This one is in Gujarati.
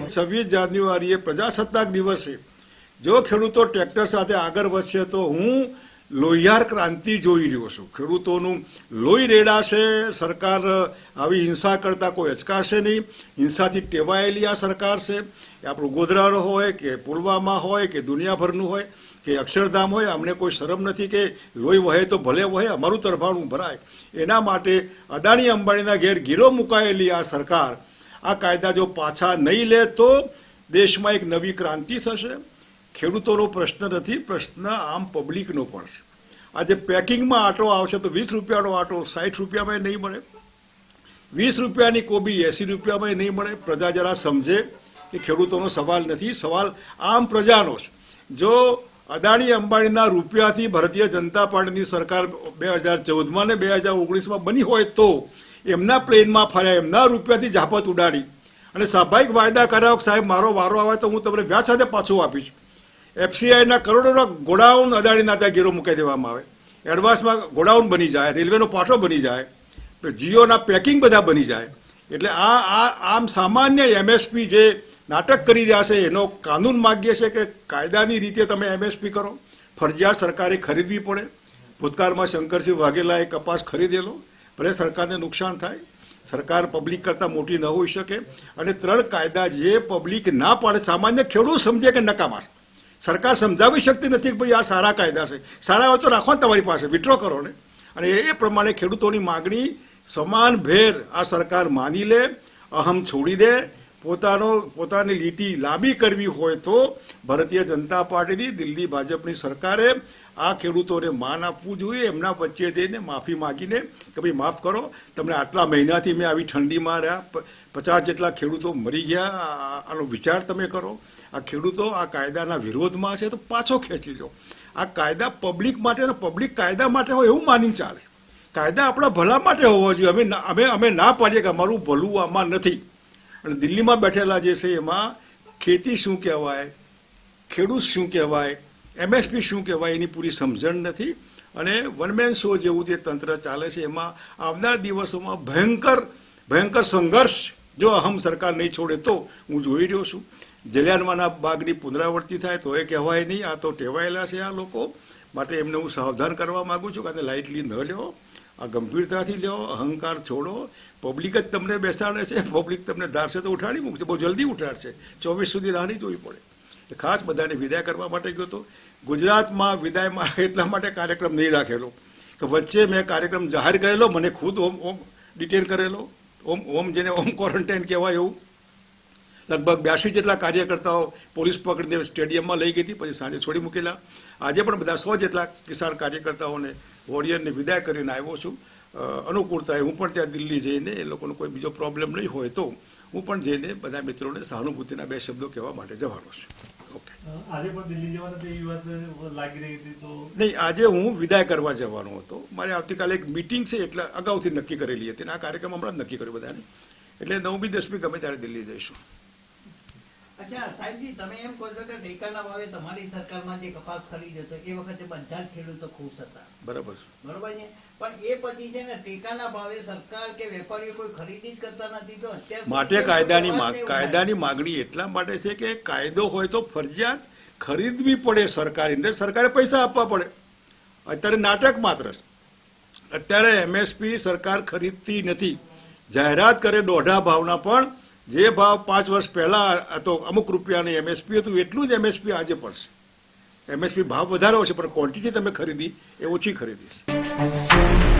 26 જાન્યુઆરીએ પ્રજાસત્તાક દિવસે જો ખેડૂતો ટ્રેક્ટર સાથે આગળ વધશે તો હું લોહિયાર ક્રાંતિ જોઈ રહ્યો છું. ખેડૂતોનું લોહી રેડાશે. સરકાર આવી હિંસા કરતા કોઈ અચકાશે નહીં. હિંસાથી ટેવાયેલી આ સરકાર છે. આપણું ગોધરાનો હોય કે પુલવામા હોય કે દુનિયાભરનું હોય કે અક્ષરધામ હોય, અમને કોઈ શરમ નથી કે લોહી વહે તો ભલે વહે, અમારું તરફાણું ભરાય. એના માટે અદાણી અંબાણીના ઘેર ગીરો મુકાયેલી આ સરકાર આ કાયદા જો પાછા નહીં લે તો દેશમાં એક નવી ક્રાંતિ થશે. ખેડૂતોનો પ્રશ્ન નથી, પ્રશ્ન આમ પબ્લિકનો પણ છે. આજે પેકિંગમાં આટો આવશે તો 20 રૂપિયાનો આટો 60 રૂપિયામાં નહીં મળે, 20 રૂપિયાની કોબી 80 રૂપિયામાં નહીં મળે. પ્રજા જરા સમજે કે ખેડૂતોનો સવાલ નથી, સવાલ આમ પ્રજાનો છે. જો અદાણી અંબાણીના રૂપિયાથી ભારતીય જનતા પાર્ટીની સરકાર 2014માં ને 2019માં બની હોય તો એમના પ્લેનમાં ફર્યા, એમના રૂપિયાથી જાપત ઉડાડી અને સ્વાભાવિક વાયદા કરાયો સાહેબ મારો વારો આવે તો હું તમને વ્યાજ સાથે પાછું આપીશ. એફસીઆઈના કરોડોના ગોડાઉન અદાણીના ત્યાં ગીરો મૂકી દેવામાં આવે, એડવાન્સમાં ગોડાઉન બની જાય, રેલવેનો પાટો બની જાય, જીઓના પેકિંગ બધા બની જાય. એટલે આમ સામાન્ય એમએસપી જે નાટક કરી રહ્યા છે એનો કાનૂન માગીએ છે કે કાયદાની રીતે તમે એમએસપી કરો. ફરજિયાત સરકારે ખરીદવી પડે. ભૂતકાળમાં શંકરસિંહ વાઘેલાએ કપાસ ખરીદેલો, ભલે સરકારને નુકસાન થાય, સરકાર પબ્લિક કરતાં મોટી ન હોઈ શકે. અને 3 કાયદા જે પબ્લિક ના પાડે, સામાન્ય ખેડૂત સમજે કે નકામા, સરકાર સમજાવી શકતી નથી કે ભાઈ આ સારા કાયદા છે, સારા હોય તો રાખો ને તમારી પાસે, વિડ્રો કરો ને. અને એ પ્રમાણે ખેડૂતોની માગણી સમાન ભેર આ સરકાર માની લે, અહમ છોડી દે. પોતાની લીટી લાંબી કરવી હોય તો ભારતીય જનતા પાર્ટીની દિલ્હી ભાજપની સરકારે આ ખેડૂતોને માન આપવું જોઈએ. એમના વચ્ચે જઈને માફી માગીને કે ભાઈ માફ કરો, તમને આટલા મહિનાથી મેં આવી ઠંડીમાં રહ્યા, 50 જેટલા ખેડૂતો મરી ગયા, આનો વિચાર તમે કરો. આ ખેડૂતો આ કાયદાના વિરોધમાં છે તો પાછો ખેંચી લો. આ કાયદા પબ્લિક માટે અને પબ્લિક કાયદા માટે હોય એવું માનીને ચાલે. કાયદા આપણા ભલા માટે હોવો જોઈએ. અમે ના પાડીએ કે અમારું ભલું આમાં નથી. અને દિલ્હીમાં બેઠેલા જે છે એમાં ખેતી શું કહેવાય, ખેડૂત શું કહેવાય, એમએસપી શું કહેવાય એની પૂરી સમજણ નથી. અને વનમેન શો જેવું જે તંત્ર ચાલે છે એમાં આવનાર દિવસોમાં ભયંકર સંઘર્ષ જો અહમ સરકાર નહીં છોડે તો હું જોઈ રહ્યો છું. જલિયાનવાલા બાગની પુનરાવૃત્તિ થાય તો એ કહેવાય નહીં. આ તો ટેવાયેલા છે આ લોકો, માટે એમને હું સાવધાન કરવા માગું છું કે લાઇટલી ન લ્યો, આ ગંભીરતાથી લ્યો, અહંકાર છોડો. પબ્લિક જ તમને બેસાડે છે, પબ્લિક તમને ધારશે તો ઉઠાડી મૂકશે, બહુ જલ્દી ઉઠાડશે. 24 સુધી રાહ નહીં જોવી પડે. ખાસ બધાને વિદાય કરવા માટે ગયો હતો. ગુજરાતમાં વિદાયમાં એટલા માટે કાર્યક્રમ નહીં રાખેલો કે વચ્ચે મેં કાર્યક્રમ જાહેર કરેલો, મને ખુદ ઓમ ડિટેન કરેલો, ઓમ જેને હોમ ક્વોરન્ટાઇન કહેવાય એવું. લગભગ 82 જેટલા કાર્યકર્તાઓ પોલીસ પકડીને સ્ટેડિયમમાં લઈ ગઈ હતી, પછી સાંજે છોડી મૂકેલા. આજે પણ બધા 100 જેટલા કિસાન કાર્યકર્તાઓને વોરિયરને વિદાય કરીને આવ્યો છું. અનુકૂળતાએ હું પણ ત્યાં દિલ્હી જઈને એ લોકોનો કોઈ બીજો પ્રોબ્લેમ નહીં હોય તો હું પણ જઈને બધા મિત્રોને સહાનુભૂતિના 2 શબ્દો કહેવા માટે જવાનો છું. ઓકે. આજે પણ દિલ્હી જવાના લાગી રહી હતી તો નહીં, આજે હું વિદાય કરવા જવાનો હતો. મારે આવતીકાલે એક મિટિંગ છે એટલે અગાઉથી નક્કી કરેલી હતી. આ કાર્યક્રમ હમણાં જ નક્કી કર્યો બધાને. એટલે 9મી 10મી ગમે ત્યારે દિલ્હી જઈશું. અચ્છા સાહેબજી, તમે એમ કહો છો કે ટેકાના ભાવે તમારી સરકારમાં જે કપાસ ખરીદ્યો હતો એ વખતે બધા જ ખેડૂતો ખુશ હતા, બરોબર છે? પણ એ પછી છે ને ટેકાના ભાવે સરકાર કે વેપારીઓ કોઈ ખરીદી જ કરતા નથી. તો અત્યારે માટે કાયદાની માગણી એટલા માટે છે કે કાયદો હોય તો ફરજિયાત ખરીદવી પડે સરકારી, સરકારે પૈસા આપવા પડે. અત્યારે નાટક માત્ર છે. અત્યારે એમએસપી સરકાર ખરીદતી નથી, જાહેરાત કરે દોઢા ભાવના, પણ જે ભાવ 5 વર્ષ પહેલા હતો અમુક રૂપિયાની એમએસપી હતું એટલું જ એમએસપી આજે પડશે. એમએસપી ભાવ વધારે છે પણ ક્વોન્ટિટી તમે ખરીદી એ ઓછી ખરીદી છે.